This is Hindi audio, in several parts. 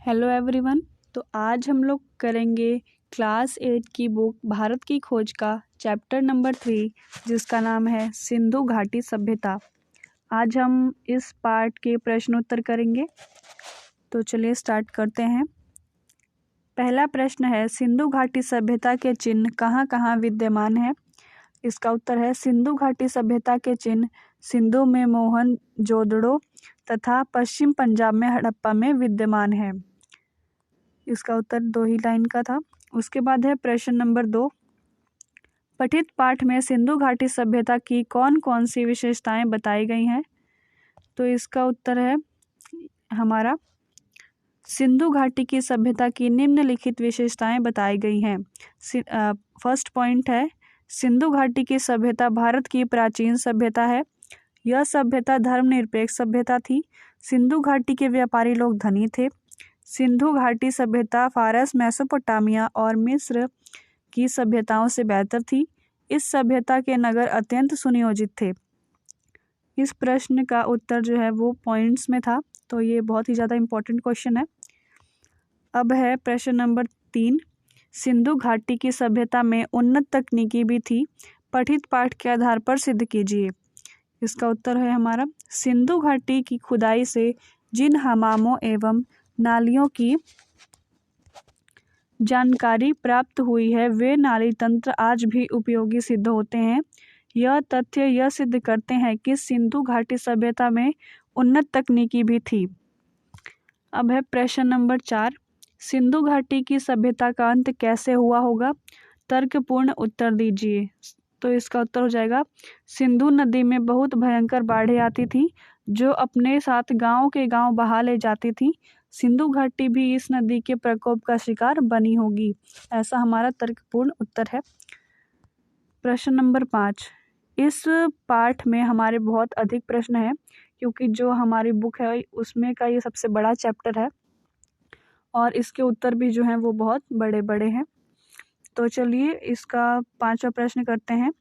Hello everyone. तो आज हम लोग करेंगे क्लास 8 की बुक भारत की खोज का चैप्टर नंबर 3 जिसका नाम है सिंधु घाटी सभ्यता। आज हम इस पार्ट के प्रश्नोत्तर करेंगे। तो चलिए स्टार्ट करते हैं। पहला प्रश्न है, सिंधु घाटी सभ्यता के चिन्ह कहाँ कहाँ विद्यमान है। इसका उत्तर है सिंधु घाटी सभ्यता के चिन्ह सिंधु में मोहनजोदड़ो तथा पश्चिम पंजाब में हड़प्पा में विद्यमान है। इसका उत्तर 2 ही लाइन का था। उसके बाद है प्रश्न नंबर 2, पठित पाठ में सिंधु घाटी सभ्यता की कौन कौन सी विशेषताएं बताई गई हैं। तो इसका उत्तर है हमारा सिंधु घाटी की सभ्यता की निम्नलिखित विशेषताएं बताई गई हैं। फर्स्ट पॉइंट है, सिंधु घाटी की सभ्यता भारत की प्राचीन सभ्यता है। यह सभ्यता धर्मनिरपेक्ष सभ्यता थी। सिंधु घाटी के व्यापारी लोग धनी थे। सिंधु घाटी सभ्यता फारस, मेसोपोटामिया और मिस्र की सभ्यताओं से बेहतर थी। इस सभ्यता के नगर अत्यंत सुनियोजित थे। इस प्रश्न का उत्तर जो है वो पॉइंट्स में था, तो ये बहुत ही ज़्यादा इम्पोर्टेंट क्वेश्चन है। अब है प्रश्न नंबर 3, सिंधु घाटी की सभ्यता में उन्नत तकनीकी भी थी। पठित पाठ के आधार पर सिद्ध कीजिए। इसका उत्तर है हमारा सिंधु घाटी की खुदाई से जिन हमामों एवं नालियों की जानकारी प्राप्त हुई है वे नाली तंत्र आज भी उपयोगी सिद्ध होते हैं। यह तथ्य यह सिद्ध करते हैं कि सिंधु घाटी सभ्यता में उन्नत तकनीकी भी थी। अब है प्रश्न नंबर 4, सिंधु घाटी की सभ्यता का अंत कैसे हुआ होगा। तर्कपूर्ण उत्तर दीजिए। तो इसका उत्तर हो जाएगा सिंधु नदी में बहुत भयंकर बाढ़ें आती थी जो अपने साथ गांव के गांव बहा ले जाती थी। सिंधु घाटी भी इस नदी के प्रकोप का शिकार बनी होगी। ऐसा हमारा तर्कपूर्ण उत्तर है। प्रश्न नंबर 5, इस पाठ में हमारे बहुत अधिक प्रश्न हैं क्योंकि जो हमारी बुक है उसमें का ये सबसे बड़ा चैप्टर है और इसके उत्तर भी जो हैं वो बहुत बड़े बड़े हैं। तो चलिए इसका 5वां प्रश्न करते हैं।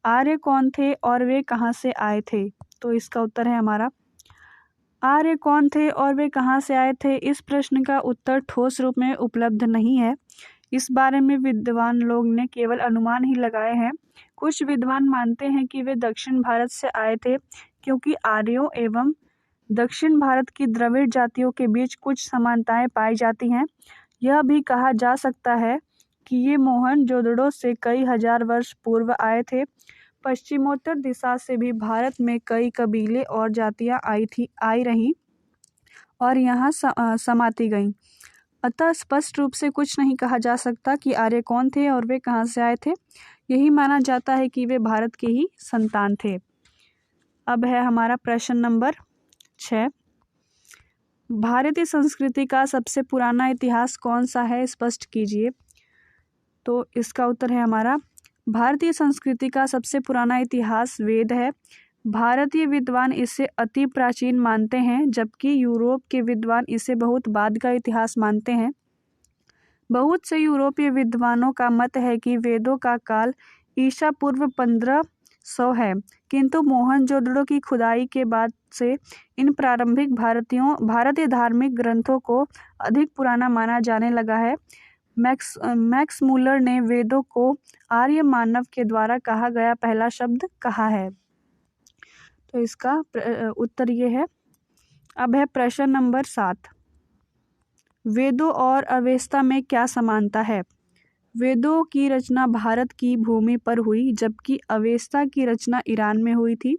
आर्य कौन थे और वे कहाँ से आए थे। तो इसका उत्तर है हमारा आर्य कौन थे और वे कहाँ से आए थे। इस प्रश्न का उत्तर ठोस रूप में उपलब्ध नहीं है। इस बारे में विद्वान लोग ने केवल अनुमान ही लगाए हैं। कुछ विद्वान मानते हैं कि वे दक्षिण भारत से आए थे क्योंकि आर्यों एवं दक्षिण भारत की द्रविड़ जातियों के बीच कुछ समानताएं पाई जाती हैं। यह भी कहा जा सकता है कि ये मोहनजोदड़ो से कई हजार वर्ष पूर्व आए थे। पश्चिमोत्तर दिशा से भी भारत में कई कबीले और जातियां आई रहीं और यहाँ समाती गईं। अतः स्पष्ट रूप से कुछ नहीं कहा जा सकता कि आर्य कौन थे और वे कहाँ से आए थे। यही माना जाता है कि वे भारत के ही संतान थे। अब है हमारा प्रश्न नंबर 6, भारतीय संस्कृति का सबसे पुराना इतिहास कौन सा है, स्पष्ट कीजिए। तो इसका उत्तर है हमारा भारतीय संस्कृति का सबसे पुराना इतिहास वेद है। भारतीय विद्वान इसे अति प्राचीन मानते हैं जबकि यूरोप के विद्वान इसे बहुत बाद का इतिहास मानते हैं। बहुत से यूरोपीय विद्वानों का मत है कि वेदों का काल ईसा पूर्व 1500 है, किंतु मोहनजोदड़ो की खुदाई के बाद से इन प्रारंभिक भारतीय धार्मिक ग्रंथों को अधिक पुराना माना जाने लगा है। मैक्स मूलर ने वेदों को आर्य मानव के द्वारा कहा गया पहला शब्द कहा है। तो इसका उत्तर ये है। अब है प्रश्न नंबर 7, वेदों और अवेस्ता में क्या समानता है। वेदों की रचना भारत की भूमि पर हुई जबकि अवेस्ता की रचना ईरान में हुई थी।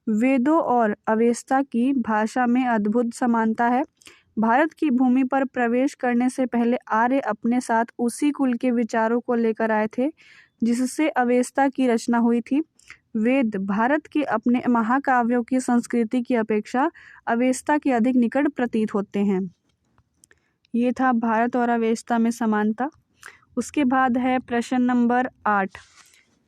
वेदों और अवेस्ता की भाषा में अद्भुत समानता है। भारत की भूमि पर प्रवेश करने से पहले आर्य अपने साथ उसी कुल के विचारों को लेकर आए थे जिससे अवेस्ता की रचना हुई थी। वेद भारत के अपने महाकाव्यों की संस्कृति की अपेक्षा अवेस्ता के अधिक निकट प्रतीत होते हैं। ये था भारत और अवेस्ता में समानता। उसके बाद है प्रश्न नंबर 8।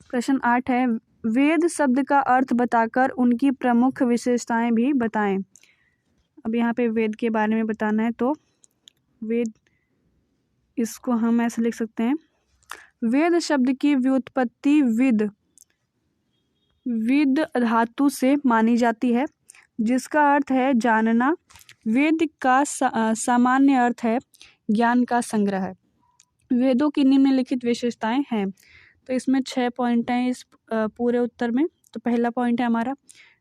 प्रश्न 8 है, वेद शब्द का अर्थ बताकर उनकी प्रमुख विशेषताएं भी बताएं। अब यहाँ पे वेद के बारे में बताना है तो वेद, इसको हम ऐसे लिख सकते हैं, वेद शब्द की व्युत्पत्ति विद धातु से मानी जाती है जिसका अर्थ है जानना, वेद का सामान्य अर्थ है ज्ञान का संग्रह। वेदों की निम्नलिखित विशेषताएं हैं। तो इसमें 6 पॉइंट हैं इस पूरे उत्तर में। तो पहला पॉइंट है हमारा,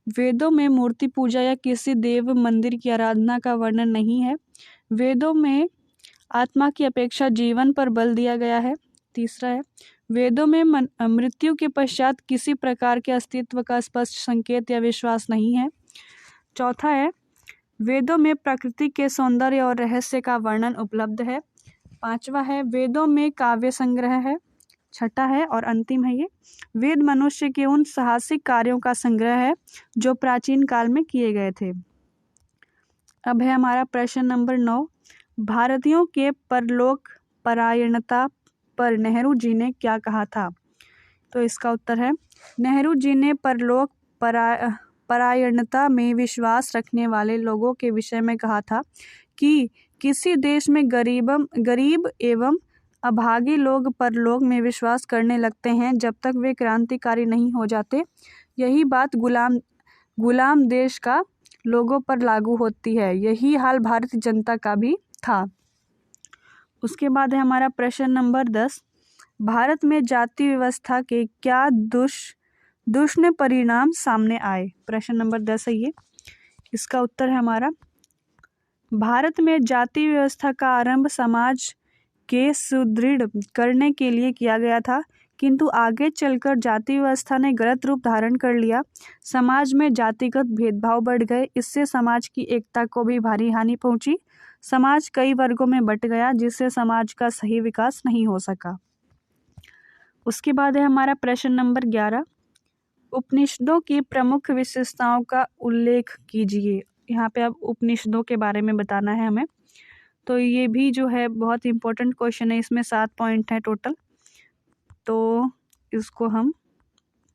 वेदों में मूर्ति पूजा या किसी देव मंदिर की आराधना का वर्णन नहीं है। वेदों में आत्मा की अपेक्षा जीवन पर बल दिया गया है। तीसरा है, वेदों में मृत्यु के पश्चात किसी प्रकार के अस्तित्व का स्पष्ट संकेत या विश्वास नहीं है। चौथा है, वेदों में प्रकृति के सौंदर्य और रहस्य का वर्णन उपलब्ध है। पांचवा है, वेदों में काव्य संग्रह है। छठा है और अंतिम है ये, वेद मनुष्य के उन साहसिक कार्यों का संग्रह है जो प्राचीन काल में किए गए थे। अब है हमारा प्रश्न नंबर 9, भारतीयों के परलोक परायणता पर नेहरू जी ने क्या कहा था? तो इसका उत्तर है, नेहरू जी ने परलोक परायणता में विश्वास रखने वाले लोगों के विषय में कहा था कि किसी देश में गरीब एवं अभागे लोग परलोक में विश्वास करने लगते हैं जब तक वे क्रांतिकारी नहीं हो जाते। यही बात गुलाम देश का लोगों पर लागू होती है। यही हाल भारतीय जनता का भी था। उसके बाद है हमारा प्रश्न नंबर 10, भारत में जाति व्यवस्था के क्या दुष्ण परिणाम सामने आए? प्रश्न नंबर 10 है ये। इसका उत्तर है हमारा, भारत में जाति व्यवस्था का आरंभ समाज के सुदृढ़ करने के लिए किया गया था, किंतु आगे चलकर जाति व्यवस्था ने गलत रूप धारण कर लिया। समाज में जातिगत भेदभाव बढ़ गए। इससे समाज की एकता को भी भारी हानि पहुंची। समाज कई वर्गों में बंट गया, जिससे समाज का सही विकास नहीं हो सका। उसके बाद है हमारा प्रश्न नंबर 11, उपनिषदों की प्रमुख विशेषताओं का उल्लेख कीजिए। यहाँ पे अब उपनिषदों के बारे में बताना है हमें। तो ये भी जो है बहुत इम्पोर्टेंट क्वेश्चन है। इसमें 7 पॉइंट हैं टोटल, तो इसको हम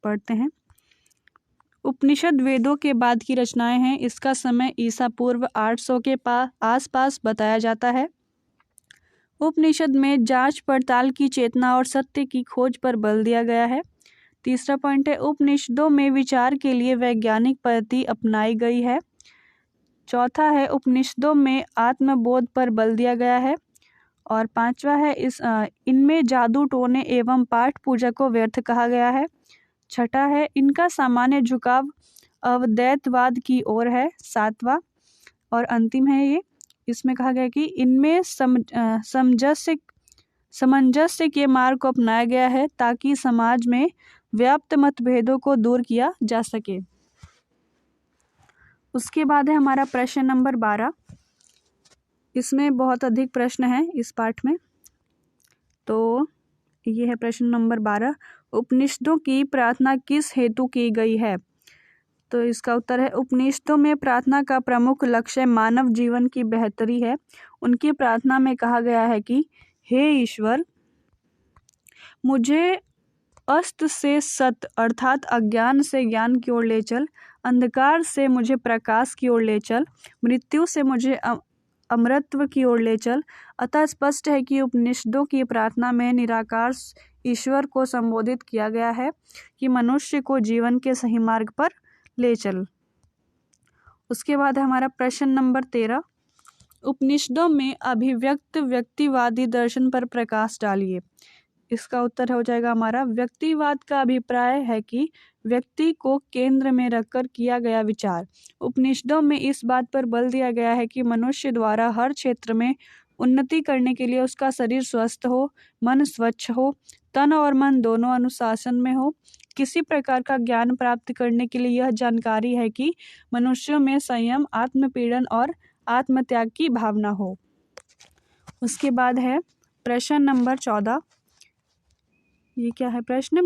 पढ़ते हैं। उपनिषद वेदों के बाद की रचनाएं हैं। इसका समय ईसा पूर्व 800 के आसपास बताया जाता है। उपनिषद में जांच पड़ताल की चेतना और सत्य की खोज पर बल दिया गया है। तीसरा पॉइंट है, उपनिषदों में विचार के लिए वैज्ञानिक पद्धति अपनाई गई है। चौथा है, उपनिषदों में आत्मबोध पर बल दिया गया है। और पांचवा है, इनमें जादू टोने एवं पाठ पूजा को व्यर्थ कहा गया है। छठा है, इनका सामान्य झुकाव अद्वैतवाद की ओर है। सातवां और अंतिम है ये, इसमें कहा गया कि इनमें सामंजस्य के मार्ग को अपनाया गया है ताकि समाज में व्याप्त मतभेदों को दूर किया जा सके। उसके बाद है हमारा प्रश्न नंबर 12। इसमें बहुत अधिक प्रश्न हैं इस पाठ में। तो ये है प्रश्न नंबर 12, उपनिषदों की प्रार्थना किस हेतु की गई है? तो इसका उत्तर है, उपनिषदों में प्रार्थना का प्रमुख लक्ष्य मानव जीवन की बेहतरी है। उनकी प्रार्थना में कहा गया है कि हे ईश्वर, मुझे अस्त से सत अर्थात अज्ञान से ज्ञान की ओर ले चल, अंधकार से मुझे प्रकाश की ओर ले चल, मृत्यु से मुझे अमरत्व की ओर ले चल। अतः स्पष्ट है कि उपनिषदों की प्रार्थना में निराकार ईश्वर को संबोधित किया गया है कि मनुष्य को जीवन के सही मार्ग पर ले चल। उसके बाद है हमारा प्रश्न नंबर 13, उपनिषदों में अभिव्यक्त व्यक्तिवादी दर्शन पर प्रकाश डालिए। इसका उत्तर हो जाएगा हमारा, व्यक्तिवाद का अभिप्राय है कि व्यक्ति को केंद्र में रखकर किया गया विचार। उपनिषदों में इस बात पर बल दिया गया है कि मनुष्य द्वारा हर क्षेत्र में उन्नति करने के लिए उसका शरीर स्वस्थ हो, मन स्वच्छ हो, तन और मन दोनों अनुशासन में हो। किसी प्रकार का ज्ञान प्राप्त करने के लिए यह जानकारी है कि मनुष्यों में संयम, आत्मपीड़न और आत्मत्याग की भावना हो। उसके बाद है प्रश्न नंबर 14। ये क्या है प्रश्न,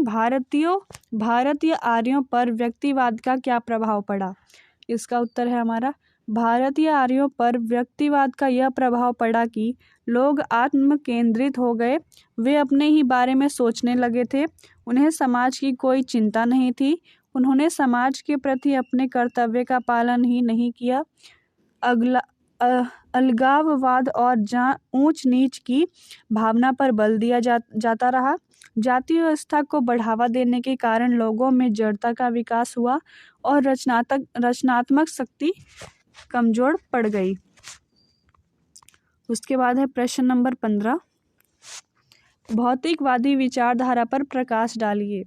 भारतीय आर्यों पर व्यक्तिवाद का क्या प्रभाव पड़ा? इसका उत्तर है हमारा, भारतीय आर्यों पर व्यक्तिवाद का यह प्रभाव पड़ा कि लोग आत्म केंद्रित हो गए। वे अपने ही बारे में सोचने लगे थे। उन्हें समाज की कोई चिंता नहीं थी। उन्होंने समाज के प्रति अपने कर्तव्य का पालन ही नहीं किया। अलगाववाद और ऊंच नीच की भावना पर बल दिया जाता रहा। जाति व्यवस्था को बढ़ावा देने के कारण लोगों में जड़ता का विकास हुआ और रचनात्मक शक्ति कमजोर पड़ गई। उसके बाद है प्रश्न नंबर 15, भौतिकवादी विचारधारा पर प्रकाश डालिए।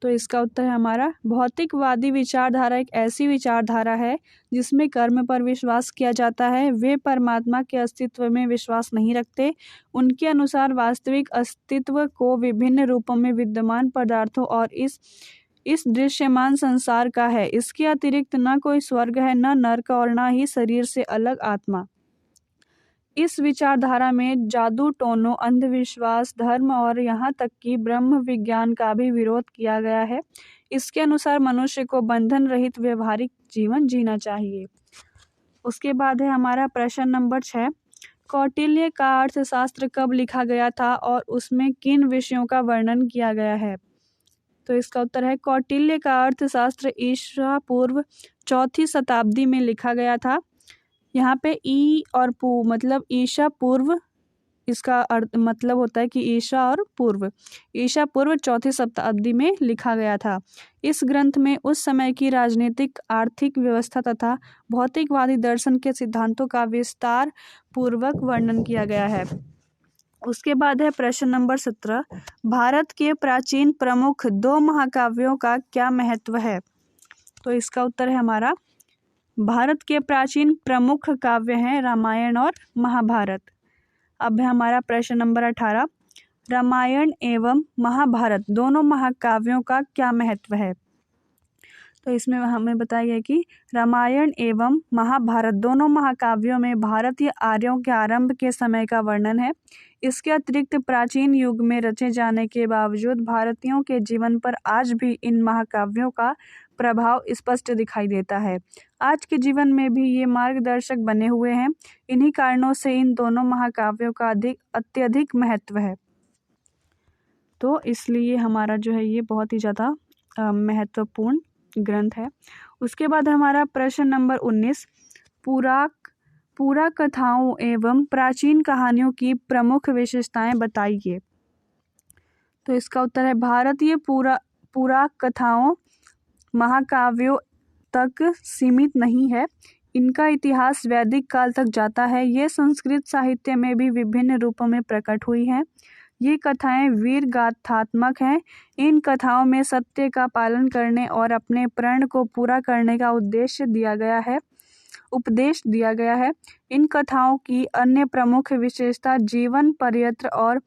तो इसका उत्तर है हमारा, भौतिकवादी विचारधारा एक ऐसी विचारधारा है जिसमें कर्म पर विश्वास किया जाता है। वे परमात्मा के अस्तित्व में विश्वास नहीं रखते। उनके अनुसार वास्तविक अस्तित्व को विभिन्न रूपों में विद्यमान पदार्थों और इस दृश्यमान संसार का है। इसके अतिरिक्त न कोई स्वर्ग है, न नरक और न ही शरीर से अलग आत्मा। इस विचारधारा में जादू टोनों, अंधविश्वास, धर्म और यहाँ तक कि ब्रह्म विज्ञान का भी विरोध किया गया है। इसके अनुसार मनुष्य को बंधन रहित व्यवहारिक जीवन जीना चाहिए। उसके बाद है हमारा प्रश्न नंबर 6, कौटिल्य का अर्थशास्त्र कब लिखा गया था और उसमें किन विषयों का वर्णन किया गया है। तो इसका उत्तर है, कौटिल्य का अर्थशास्त्र ईसा पूर्व 4वीं शताब्दी में लिखा गया था। यहाँ पे ई और पू मतलब ईसा पूर्व, इसका अर्थ मतलब होता है कि ईसा और पूर्व, ईसा पूर्व 4वीं शताब्दी में लिखा गया था। इस ग्रंथ में उस समय की राजनीतिक, आर्थिक व्यवस्था तथा भौतिकवादी दर्शन के सिद्धांतों का विस्तार पूर्वक वर्णन किया गया है। उसके बाद है प्रश्न नंबर 17, भारत के प्राचीन प्रमुख 2 महाकाव्यों का क्या महत्व है। तो इसका उत्तर है हमारा, भारत के प्राचीन प्रमुख काव्य हैं रामायण और महाभारत। अब है हमारा प्रश्न नंबर 18, रामायण एवं महाभारत दोनों महाकाव्यों का क्या महत्व है। तो इसमें हमें बताया गया कि रामायण एवं महाभारत दोनों महाकाव्यों में भारतीय आर्यों के आरंभ के समय का वर्णन है। इसके अतिरिक्त प्राचीन युग में रचे जाने के बावजूद भारतीयों के जीवन पर आज भी इन महाकाव्यों का प्रभाव स्पष्ट दिखाई देता है। आज के जीवन में भी ये मार्गदर्शक बने हुए हैं। इन्हीं कारणों से इन दोनों महाकाव्यों का अत्यधिक महत्व है। तो इसलिए हमारा जो है ये बहुत ही ज़्यादा महत्वपूर्ण ग्रंथ है। उसके बाद हमारा प्रश्न नंबर 19, पुरा कथाओं एवं प्राचीन कहानियों की प्रमुख विशेषताएं बताइए। तो इसका उत्तर है, भारतीय पुरा कथाओं महाकाव्यों तक सीमित नहीं है। इनका इतिहास वैदिक काल तक जाता है। ये संस्कृत साहित्य में भी विभिन्न रूपों में प्रकट हुई हैं। ये कथाएं वीर गाथात्मक हैं। इन कथाओं में सत्य का पालन करने और अपने प्रण को पूरा करने का उपदेश दिया गया है। इन कथाओं की अन्य प्रमुख विशेषता जीवन पर्यंत और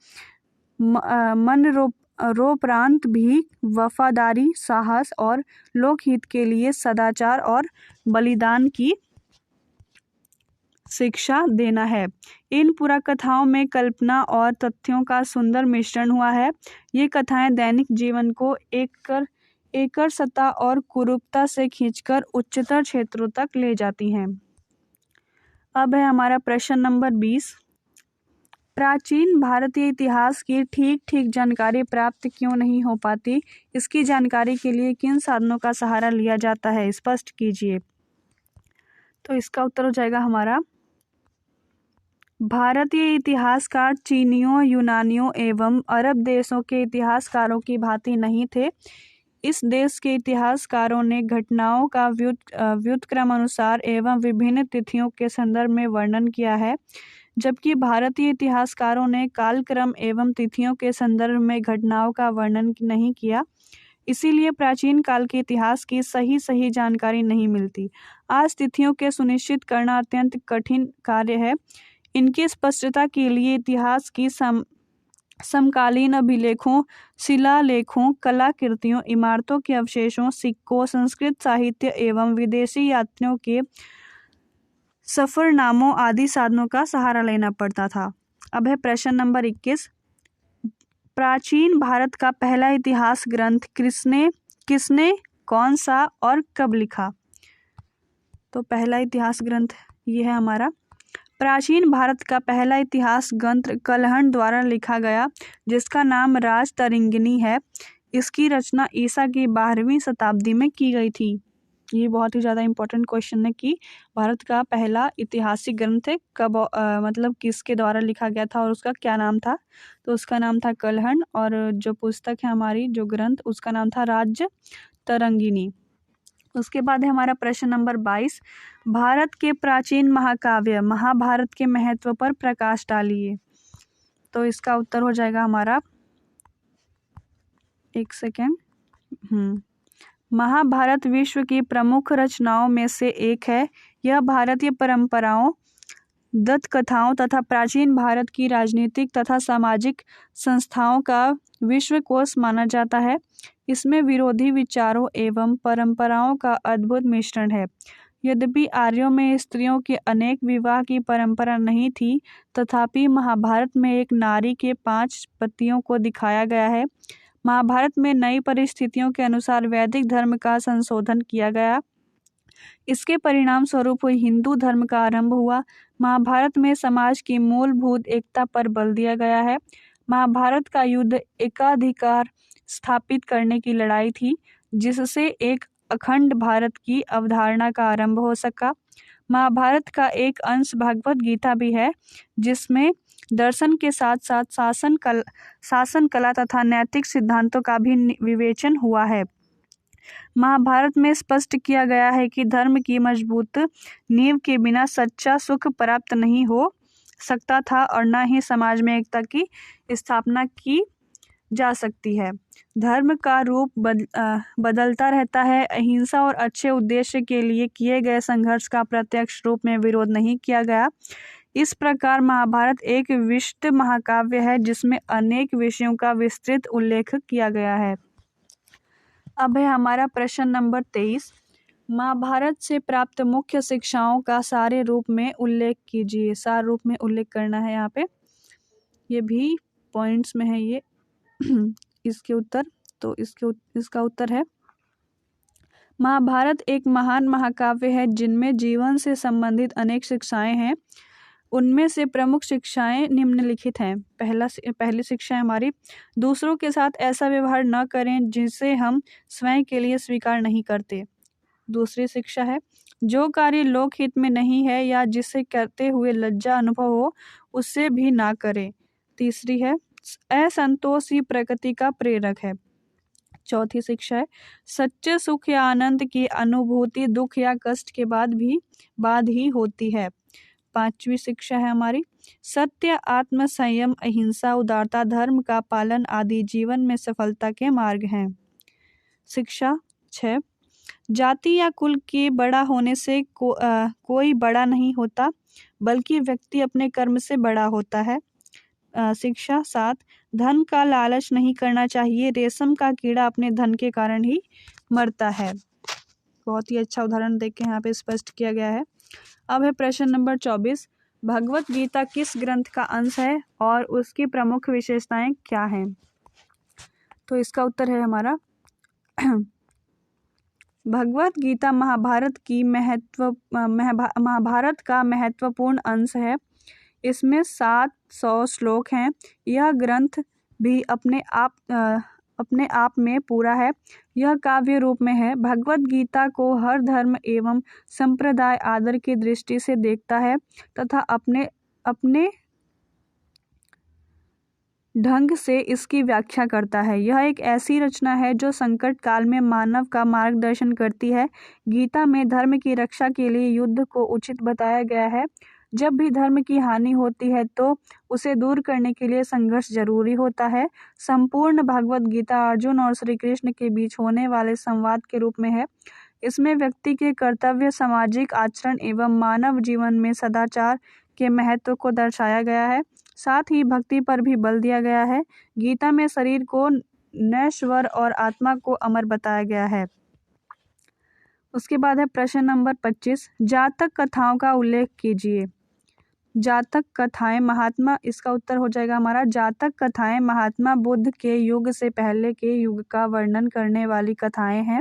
मरणोपरांत भी वफादारी, साहस और लोकहित के लिए सदाचार और बलिदान की शिक्षा देना है। इन पुराकथाओं में कल्पना और तथ्यों का सुंदर मिश्रण हुआ है। ये कथाएं दैनिक जीवन को एकल सत्ता और कुरूपता से खींचकर उच्चतर क्षेत्रों तक ले जाती हैं। अब है हमारा प्रश्न नंबर 20, प्राचीन भारतीय इतिहास की ठीक जानकारी प्राप्त क्यों नहीं हो पाती। इसकी जानकारी के लिए किन साधनों का सहारा लिया जाता है, स्पष्ट कीजिए। तो इसका उत्तर हो जाएगा हमारा, भारतीय इतिहासकार चीनियों, यूनानियों एवं अरब देशों के इतिहासकारों की भांति नहीं थे। इस देश के इतिहासकारों ने घटनाओं का व्युत्क्रम अनुसार एवं विभिन्न तिथियों के संदर्भ में वर्णन किया है, जबकि भारतीय इतिहासकारों ने कालक्रम एवं तिथियों के संदर्भ में घटनाओं का वर्णन नहीं किया। इसीलिए प्राचीन काल के इतिहास की सही जानकारी नहीं मिलती। आज तिथियों के सुनिश्चित करना अत्यंत कठिन कार्य है। इनकी स्पष्टता के लिए इतिहास की समकालीन अभिलेखों, शिलालेखों, कलाकृतियों, इमारतों के अवशेषों, सिक्कों, संस्कृत साहित्य एवं विदेशी यात्रियों के सफरनामों आदि साधनों का सहारा लेना पड़ता था। अब है प्रश्न नंबर 21, प्राचीन भारत का पहला इतिहास ग्रंथ किसने कौन सा और कब लिखा। तो पहला इतिहास ग्रंथ ये है हमारा, प्राचीन भारत का पहला इतिहास ग्रंथ कलहण द्वारा लिखा गया, जिसका नाम राजतरंगिणी है। इसकी रचना ईसा की 12वीं शताब्दी में की गई थी। ये बहुत ही ज़्यादा इम्पोर्टेंट क्वेश्चन है कि भारत का पहला ऐतिहासिक ग्रंथ कब मतलब किसके द्वारा लिखा गया था और उसका क्या नाम था। तो उसका नाम था कलहण, और जो पुस्तक है हमारी, जो ग्रंथ, उसका नाम था राजतरंगिणी। उसके बाद है हमारा प्रश्न नंबर 22, भारत के प्राचीन महाकाव्य महाभारत के महत्व पर प्रकाश डालिए। तो इसका उत्तर हो जाएगा हमारा, एक सेकेंड, महाभारत विश्व की प्रमुख रचनाओं में से एक है। यह भारतीय परंपराओं, दंत कथाओं तथा प्राचीन भारत की राजनीतिक तथा सामाजिक संस्थाओं का विश्वकोश माना जाता है। इसमें विरोधी विचारों एवं परंपराओं का अद्भुत मिश्रण है। यद्यपि आर्यों में स्त्रियों के अनेक विवाह की परंपरा नहीं थी, तथापि महाभारत में एक नारी के 5 पतियों को दिखाया गया है। महाभारत में नई परिस्थितियों के अनुसार वैदिक धर्म का संशोधन किया गया। इसके परिणाम स्वरूप हिंदू धर्म का आरंभ हुआ। महाभारत में समाज की मूलभूत एकता पर बल दिया गया है। महाभारत का युद्ध एकाधिकार स्थापित करने की लड़ाई थी, जिससे एक अखंड भारत की अवधारणा का आरंभ हो सका। महाभारत का एक अंश भगवत गीता भी है, जिसमें दर्शन के साथ साथ शासन कला तथा नैतिक सिद्धांतों का भी विवेचन हुआ है। महाभारत में स्पष्ट किया गया है कि धर्म की मजबूत नींव के बिना सच्चा सुख प्राप्त नहीं हो सकता था और न ही समाज में एकता की स्थापना की जा सकती है। धर्म का रूप बदलता रहता है। अहिंसा और अच्छे उद्देश्य के लिए किए गए संघर्ष का प्रत्यक्ष रूप में विरोध नहीं किया गया। इस प्रकार महाभारत एक विस्तृत महाकाव्य है, जिसमें अनेक विषयों का विस्तृत उल्लेख किया गया है। अब है हमारा प्रश्न नंबर 23, महाभारत से प्राप्त मुख्य शिक्षाओं का सारे रूप में उल्लेख कीजिए। सार रूप में उल्लेख करना है यहाँ पे, ये भी पॉइंट्स में है ये इसके उत्तर। तो इसका उत्तर है, महाभारत एक महान महाकाव्य है जिनमें जीवन से संबंधित अनेक शिक्षाएं हैं। उनमें से प्रमुख शिक्षाएं निम्नलिखित हैं। पहली शिक्षा है हमारी, दूसरों के साथ ऐसा व्यवहार न करें जिसे हम स्वयं के लिए स्वीकार नहीं करते। दूसरी शिक्षा है, जो कार्य लोकहित में नहीं है या जिसे करते हुए लज्जा अनुभव हो, उससे भी ना करें। तीसरी है, असंतोष ही प्रकृति का प्रेरक है। चौथी शिक्षा है, सच्चे सुख या आनंद की अनुभूति दुख या कष्ट के बाद ही होती है। पांचवी शिक्षा है हमारी, सत्य, आत्म संयम, अहिंसा, उदारता, धर्म का पालन आदि जीवन में सफलता के मार्ग हैं। शिक्षा 6, जाति या कुल के बड़ा होने से कोई बड़ा नहीं होता, बल्कि व्यक्ति अपने कर्म से बड़ा होता है। शिक्षा 7, धन का लालच नहीं करना चाहिए, रेशम का कीड़ा अपने धन के कारण ही मरता है। बहुत ही अच्छा उदाहरण देख के यहाँ पे स्पष्ट किया गया है। अब है प्रश्न नंबर 24, भगवत गीता किस ग्रंथ का अंश है और उसकी प्रमुख विशेषताएं क्या हैं? तो इसका उत्तर है हमारा भगवत गीता महाभारत का महत्वपूर्ण अंश है। इसमें 700 श्लोक हैं। यह ग्रंथ भी अपने आप में पूरा है। यह काव्य रूप में है। भगवत गीता को हर धर्म एवं संप्रदाय आदर की दृष्टि से देखता है तथा अपने ढंग से इसकी व्याख्या करता है। यह एक ऐसी रचना है जो संकट काल में मानव का मार्गदर्शन करती है। गीता में धर्म की रक्षा के लिए युद्ध को उचित बताया गया है। जब भी धर्म की हानि होती है तो उसे दूर करने के लिए संघर्ष जरूरी होता है। संपूर्ण भगवत गीता अर्जुन और श्री कृष्ण के बीच होने वाले संवाद के रूप में है। इसमें व्यक्ति के कर्तव्य, सामाजिक आचरण एवं मानव जीवन में सदाचार के महत्व को दर्शाया गया है। साथ ही भक्ति पर भी बल दिया गया है। गीता में शरीर को नश्वर और आत्मा को अमर बताया गया है। उसके बाद है प्रश्न नंबर 25, जातक कथाओं का उल्लेख कीजिए। जातक कथाएं महात्मा, इसका उत्तर हो जाएगा हमारा, जातक कथाएं महात्मा बुद्ध के युग से पहले के युग का वर्णन करने वाली कथाएं हैं।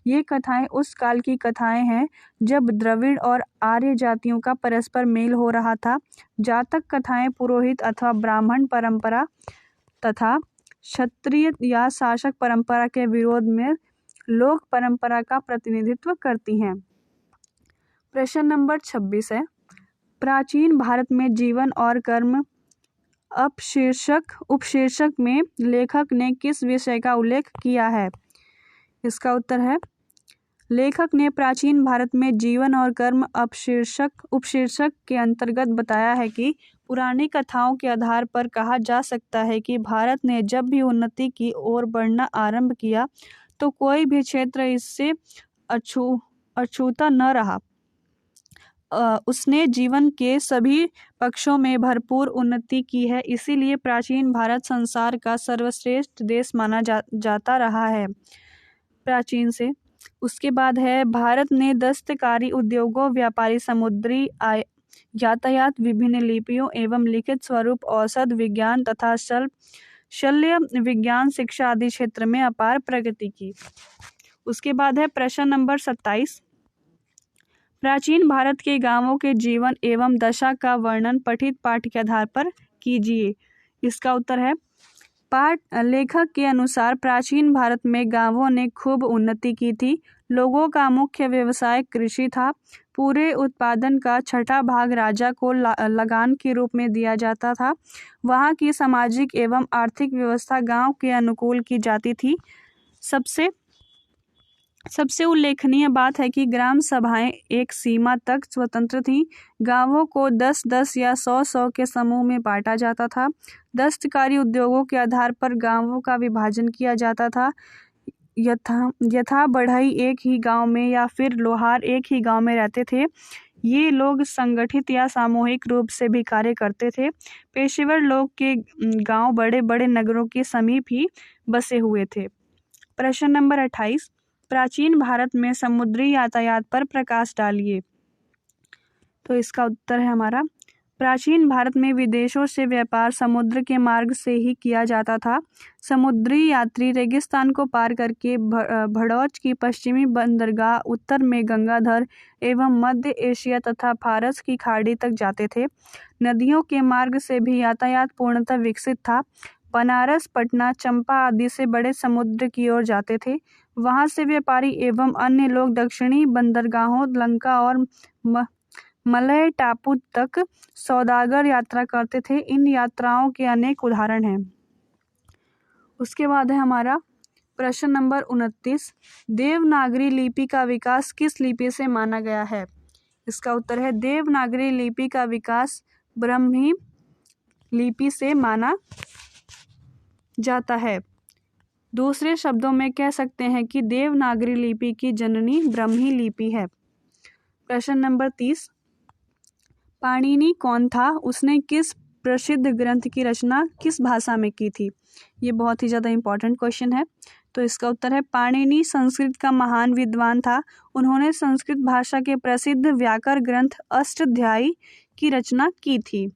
ये कथाएं उस काल की कथाएं हैं जब द्रविड़ और आर्य जातियों का परस्पर मेल हो रहा था। जातक कथाएं पुरोहित अथवा ब्राह्मण परंपरा तथा क्षत्रिय या शासक परंपरा के विरोध में लोक परंपरा का प्रतिनिधित्व करती हैं। प्रश्न नंबर 26 है, प्राचीन भारत में जीवन और कर्म उपशीर्षक में लेखक ने किस विषय का उल्लेख किया है? इसका उत्तर है, लेखक ने प्राचीन भारत में जीवन और कर्म उपशीर्षक के अंतर्गत बताया है कि पुरानी कथाओं के आधार पर कहा जा सकता है कि भारत ने जब भी उन्नति की ओर बढ़ना आरंभ किया तो कोई भी क्षेत्र इससे अछूता न रहा। उसने जीवन के सभी पक्षों में भरपूर उन्नति की है, इसीलिए प्राचीन भारत संसार का सर्वश्रेष्ठ देश माना जाता रहा है प्राचीन से। उसके बाद है भारत ने दस्तकारी उद्योगों, व्यापारी, समुद्री यातायात, विभिन्न लिपियों एवं लिखित स्वरूप, औषध विज्ञान तथा शल्य विज्ञान, शिक्षा आदि क्षेत्र में अपार प्रगति की। उसके बाद है प्रश्न नंबर 27। प्राचीन भारत के गांवों के जीवन एवं दशा का वर्णन पठित पाठ के आधार पर कीजिए। इसका उत्तर है लेखक के अनुसार प्राचीन भारत में गांवों ने खूब उन्नति की थी। लोगों का मुख्य व्यवसाय कृषि था। पूरे उत्पादन का छठा भाग राजा को लगान के रूप में दिया जाता था। वहाँ की सामाजिक एवं आर्थिक व्यवस्था गांव के अनुकूल की जाती थी। सबसे उल्लेखनीय बात है कि ग्राम सभाएं एक सीमा तक स्वतंत्र थीं। गांवों को 10-10 या 100-100 के समूह में बांटा जाता था। दस्तकारी उद्योगों के आधार पर गांवों का विभाजन किया जाता था। यथा बढ़ई एक ही गांव में या फिर लोहार एक ही गांव में रहते थे। ये लोग संगठित या सामूहिक रूप से भी कार्य करते थे। पेशेवर लोग के गांव बड़े बड़े नगरों के समीप ही बसे हुए थे। प्रश्न नंबर 28। प्राचीन भारत में समुद्री यातायात पर प्रकाश डालिए। तो इसका उत्तर है हमारा प्राचीन भारत में विदेशों से व्यापार समुद्र के मार्ग से ही किया जाता था। समुद्री यात्री रेगिस्तान को पार करके भड़ौच की पश्चिमी बंदरगाह, उत्तर में गंगाधर एवं मध्य एशिया तथा फारस की खाड़ी तक जाते थे। नदियों के मार्ग से भी यातायात पूर्णतः विकसित था। बनारस, पटना, चंपा आदि से बड़े समुद्र की ओर जाते थे। वहां से व्यापारी एवं अन्य लोग दक्षिणी बंदरगाहों, लंका और मलय टापू तक सौदागर यात्रा करते थे। इन यात्राओं के अनेक उदाहरण हैं। उसके बाद है हमारा प्रश्न नंबर 29। देवनागरी लिपि का विकास किस लिपि से माना गया है? इसका उत्तर है देवनागरी लिपि का विकास ब्राह्मी लिपि से माना जाता है। दूसरे शब्दों में कह सकते हैं कि देवनागरी लिपि की जननी ब्राह्मी लिपि है। प्रश्न नंबर 30। पाणिनि कौन था? उसने किस प्रसिद्ध ग्रंथ की रचना किस भाषा में की थी? ये बहुत ही ज़्यादा इम्पोर्टेंट क्वेश्चन है। तो इसका उत्तर है पाणिनि संस्कृत का महान विद्वान था। उन्होंने संस्कृत भाषा के प्रसिद्ध व्याकरण ग्रंथ अष्टाध्यायी की रचना की थी।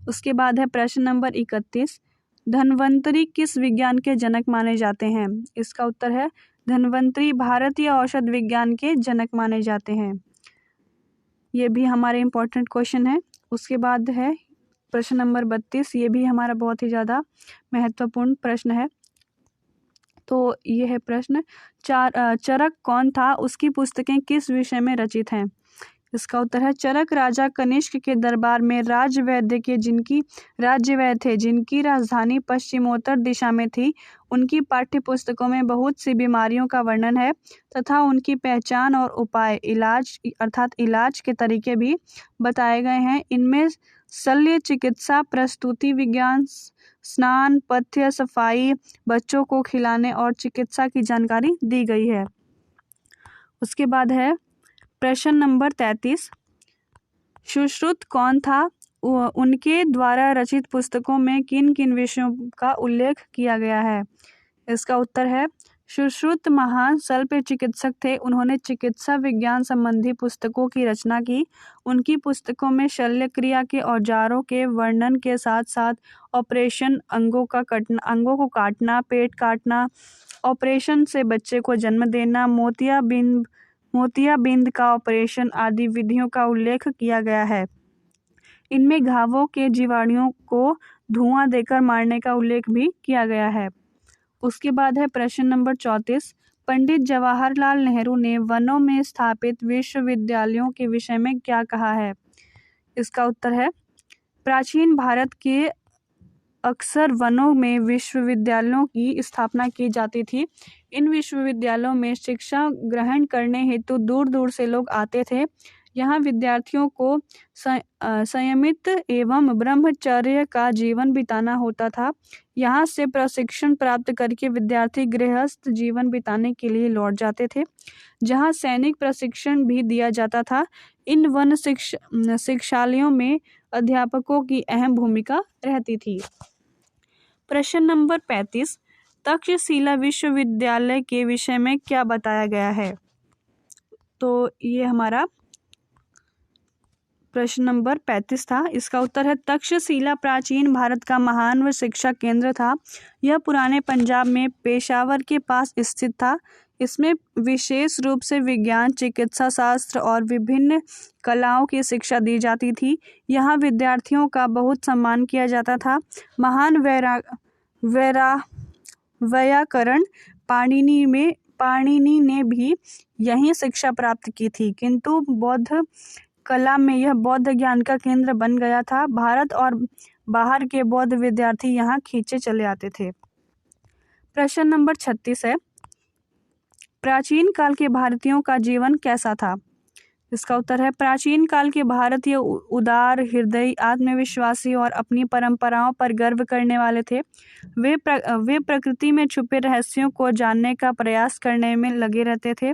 उसके बाद है प्रश्न नंबर 31। धन्वंतरि किस विज्ञान के जनक माने जाते हैं? इसका उत्तर है धन्वंतरि भारतीय औषध विज्ञान के जनक माने जाते हैं। ये भी हमारे इम्पोर्टेंट क्वेश्चन है। उसके बाद है प्रश्न नंबर 32। ये भी हमारा बहुत ही ज़्यादा महत्वपूर्ण प्रश्न है। तो ये है प्रश्न चरक कौन था? उसकी पुस्तकें किस विषय में रचित हैं? इसका उत्तर है चरक राजा कनिष्क के दरबार में राज्यवैद्य थे जिनकी राजधानी पश्चिमोत्तर दिशा में थी। उनकी पाठ्य पुस्तकों में बहुत सी बीमारियों का वर्णन है तथा उनकी पहचान और उपाय, इलाज के तरीके भी बताए गए हैं। इनमें शल्य चिकित्सा, प्रसूति विज्ञान, स्नान, पथ्य, सफाई, बच्चों को खिलाने और चिकित्सा की जानकारी दी गई है। उसके बाद है प्रश्न नंबर 33। सुश्रुत कौन था? उनके द्वारा रचित पुस्तकों में किन किन विषयों का उल्लेख किया गया है? इसका उत्तर है सुश्रुत महान शल्य चिकित्सक थे। उन्होंने चिकित्सा विज्ञान संबंधी पुस्तकों की रचना की। उनकी पुस्तकों में शल्य क्रिया के औजारों के वर्णन के साथ साथ ऑपरेशन, अंगों को काटना, पेट काटना, ऑपरेशन से बच्चे को जन्म देना, मोतियाबिंद का ऑपरेशन आदि विधियों का उल्लेख किया गया है। इनमें घावों के जीवाणुओं को धुआं देकर मारने का उल्लेख भी किया गया है। उसके बाद है प्रश्न नंबर 34। पंडित जवाहरलाल नेहरू ने वनों में स्थापित विश्वविद्यालयों के विषय में क्या कहा है? इसका उत्तर है प्राचीन भारत के अक्सर वनों में विश्वविद्यालयों की स्थापना की जाती थी। इन विश्वविद्यालयों में शिक्षा ग्रहण करने हेतु दूर दूर से लोग आते थे। यहाँ विद्यार्थियों को संयमित एवं ब्रह्मचर्य का जीवन बिताना होता था। यहाँ से प्रशिक्षण प्राप्त करके विद्यार्थी गृहस्थ जीवन बिताने के लिए लौट जाते थे, जहाँ सैनिक प्रशिक्षण भी दिया जाता था। इन वन शिक्षालयों में अध्यापकों की अहम भूमिका रहती थी। प्रश्न नंबर 35, तक्षशिला विश्वविद्यालय के विषय में क्या बताया गया है? तो ये हमारा प्रश्न नंबर 35 था। इसका उत्तर है तक्षशिला प्राचीन भारत का महान व शिक्षा केंद्र था। यह पुराने पंजाब में पेशावर के पास स्थित था। इसमें विशेष रूप से विज्ञान, चिकित्सा शास्त्र और विभिन्न कलाओं की शिक्षा दी जाती थी। यहाँ विद्यार्थियों का बहुत सम्मान किया जाता था। महान वैयाकरण पाणिनि ने भी यहीं शिक्षा प्राप्त की थी, किंतु बौद्ध कला में यह बौद्ध ज्ञान का केंद्र बन गया था। भारत और बाहर के बौद्ध विद्यार्थी यहाँ खींचे चले आते थे। प्रश्न नंबर 36 है, प्राचीन काल के भारतीयों का जीवन कैसा था? इसका उत्तर है प्राचीन काल के भारतीय उदार हृदय, आत्मविश्वासी और अपनी परंपराओं पर गर्व करने वाले थे। वे प्रकृति में छुपे रहस्यों को जानने का प्रयास करने में लगे रहते थे।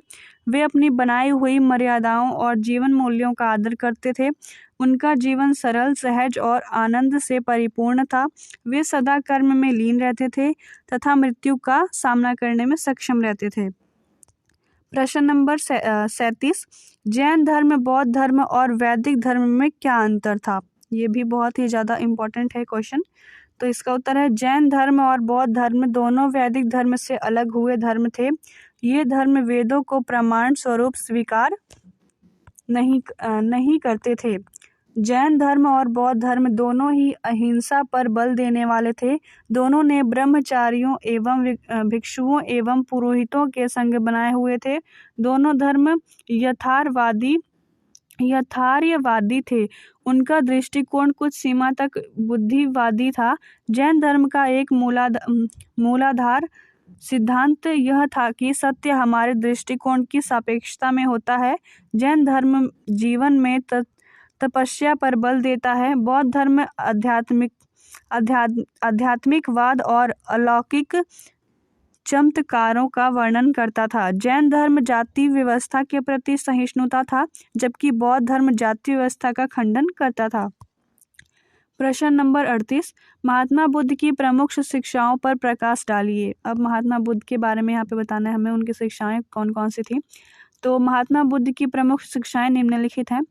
वे अपनी बनाई हुई मर्यादाओं और जीवन मूल्यों का आदर करते थे। उनका जीवन सरल, सहज और आनंद से परिपूर्ण था। वे सदा कर्म में लीन रहते थे तथा मृत्यु का सामना करने में सक्षम रहते थे। प्रश्न नंबर 37, जैन धर्म, बौद्ध धर्म और वैदिक धर्म में क्या अंतर था? ये भी बहुत ही ज़्यादा इम्पोर्टेंट है क्वेश्चन। तो इसका उत्तर है जैन धर्म और बौद्ध धर्म दोनों वैदिक धर्म से अलग हुए धर्म थे। ये धर्म वेदों को प्रमाण स्वरूप स्वीकार नहीं करते थे। जैन धर्म और बौद्ध धर्म दोनों ही अहिंसा पर बल देने वाले थे। दोनों ने ब्रह्मचारियों एवं भिक्षुओं एवं पुरोहितों के संग बनाए हुए थे। दोनों धर्म यथार्थवादी थे। उनका दृष्टिकोण कुछ सीमा तक बुद्धिवादी था। जैन धर्म का एक मूलाधार सिद्धांत यह था कि सत्य हमारे दृष्टिकोण की सापेक्षता में होता है। जैन धर्म जीवन में तपस्या पर बल देता है। बौद्ध धर्म आध्यात्मिकवाद और अलौकिक चमत्कारों का वर्णन करता था। जैन धर्म जाति व्यवस्था के प्रति सहिष्णुता था, जबकि बौद्ध धर्म जाति व्यवस्था का खंडन करता था। प्रश्न नंबर 38, महात्मा बुद्ध की प्रमुख शिक्षाओं पर प्रकाश डालिए। अब महात्मा बुद्ध के बारे में यहाँ पे बताना है हमें, उनकी शिक्षाएं कौन कौन सी थी। तो महात्मा बुद्ध की प्रमुख शिक्षाएं निम्नलिखित हैं।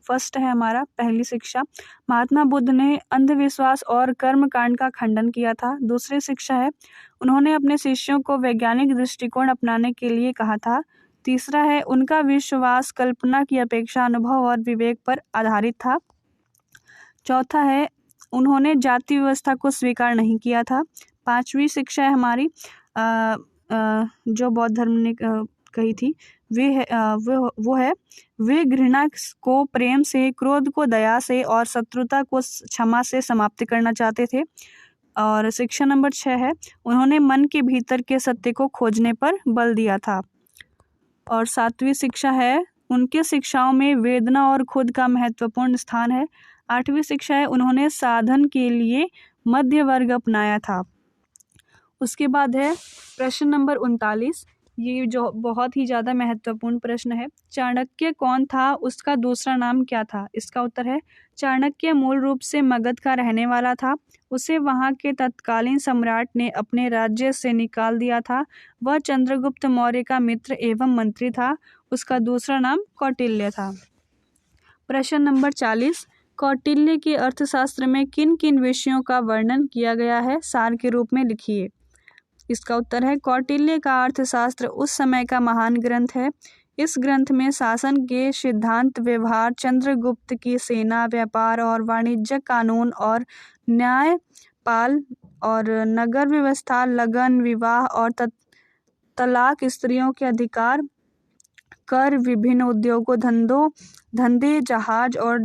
फर्स्ट है हमारा पहली शिक्षा, महात्मा बुद्ध ने अंधविश्वास और कर्मकांड का खंडन किया था। दूसरी शिक्षा है, उन्होंने अपने शिष्यों को वैज्ञानिक दृष्टिकोण अपनाने के लिए कहा था। तीसरा है, उनका विश्वास कल्पना की अपेक्षा अनुभव और विवेक पर आधारित था। चौथा है, उन्होंने जाति व्यवस्था को स्वीकार नहीं किया था। पांचवी शिक्षा है हमारी जो बौद्ध धर्म ने कही थी वो है वे घृणा को प्रेम से, क्रोध को दया से और शत्रुता को क्षमा से समाप्त करना चाहते थे। और शिक्षा नंबर 6 है, उन्होंने मन के भीतर के सत्य को खोजने पर बल दिया था। और सातवीं शिक्षा है, उनके शिक्षाओं में वेदना और खुद का महत्वपूर्ण स्थान है। आठवीं शिक्षा है, उन्होंने साधन के लिए मध्य वर्ग अपनाया था। उसके बाद है प्रश्न नंबर 39, ये जो बहुत ही ज़्यादा महत्वपूर्ण प्रश्न है। चाणक्य कौन था, उसका दूसरा नाम क्या था? इसका उत्तर है, चाणक्य मूल रूप से मगध का रहने वाला था। उसे वहाँ के तत्कालीन सम्राट ने अपने राज्य से निकाल दिया था। वह चंद्रगुप्त मौर्य का मित्र एवं मंत्री था। उसका दूसरा नाम कौटिल्य था। प्रश्न नंबर 40, कौटिल्य के अर्थशास्त्र में किन किन विषयों का वर्णन किया गया है, सार के रूप में लिखिए। इसका उत्तर है, कौटिल्य का अर्थशास्त्र उस समय का महान ग्रंथ है। इस ग्रंथ में शासन के सिद्धांत, व्यवहार, चंद्रगुप्त की सेना, व्यापार और वाणिज्य, कानून और न्यायपाल और नगर व्यवस्था, लगन, विवाह और तलाक, स्त्रियों के अधिकार, कर, विभिन्न उद्योगों धंधे, जहाज और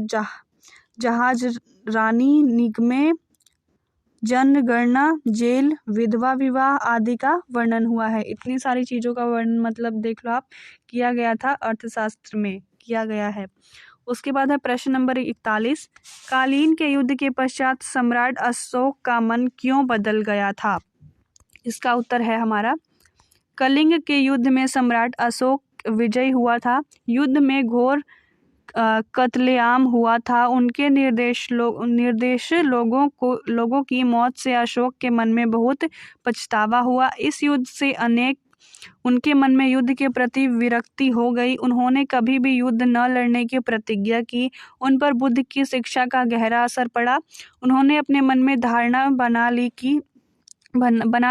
जहाजरानी, निगमें, जनगणना, जेल, विधवा विवाह आदि का वर्णन हुआ है। इतनी सारी चीज़ों का वर्णन मतलब देख लो आप, किया गया था अर्थशास्त्र में, किया गया है। उसके बाद है प्रश्न नंबर 41, कालीन के युद्ध के पश्चात सम्राट अशोक का मन क्यों बदल गया था? इसका उत्तर है हमारा, कलिंग के युद्ध में सम्राट अशोक विजयी हुआ था। युद्ध में घोर कत्लेआम हुआ था। उनके निर्देश लोगों की मौत से अशोक के मन में बहुत पछतावा हुआ। इस युद्ध से उनके मन में युद्ध के प्रति विरक्ति हो गई। उन्होंने कभी भी युद्ध न लड़ने की प्रतिज्ञा की। उन पर बुद्ध की शिक्षा का गहरा असर पड़ा। उन्होंने अपने मन में धारणा बना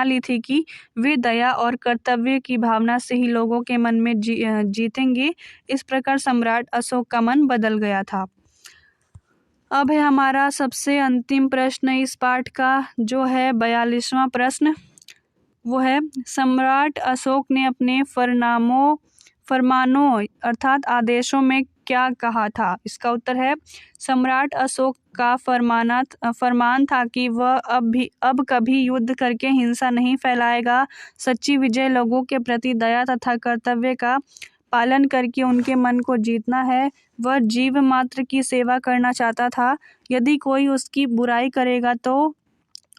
ली थी कि वे दया और कर्तव्य की भावना से ही लोगों के मन में जीतेंगे। इस प्रकार सम्राट अशोक का मन बदल गया था। अब है हमारा सबसे अंतिम प्रश्न इस पाठ का, जो है 42वां प्रश्न। वो है, सम्राट अशोक ने अपने फरमानों अर्थात आदेशों में क्या कहा था? इसका उत्तर है, सम्राट अशोक का फरमान था कि वह अब कभी युद्ध करके हिंसा नहीं फैलाएगा। सच्ची विजय लोगों के प्रति दया तथा कर्तव्य का पालन करके उनके मन को जीतना है। वह जीव मात्र की सेवा करना चाहता था। यदि कोई उसकी बुराई करेगा तो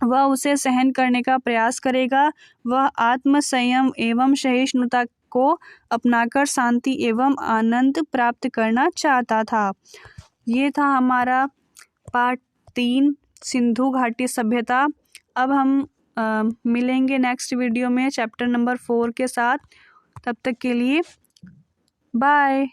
वह उसे सहन करने का प्रयास करेगा। वह आत्म संयम एवं सहिष्णुता को अपनाकर शांति एवं आनंद प्राप्त करना चाहता था। ये था हमारा पार्ट 3 सिंधु घाटी सभ्यता। अब हम मिलेंगे नेक्स्ट वीडियो में चैप्टर नंबर 4 के साथ। तब तक के लिए बाय।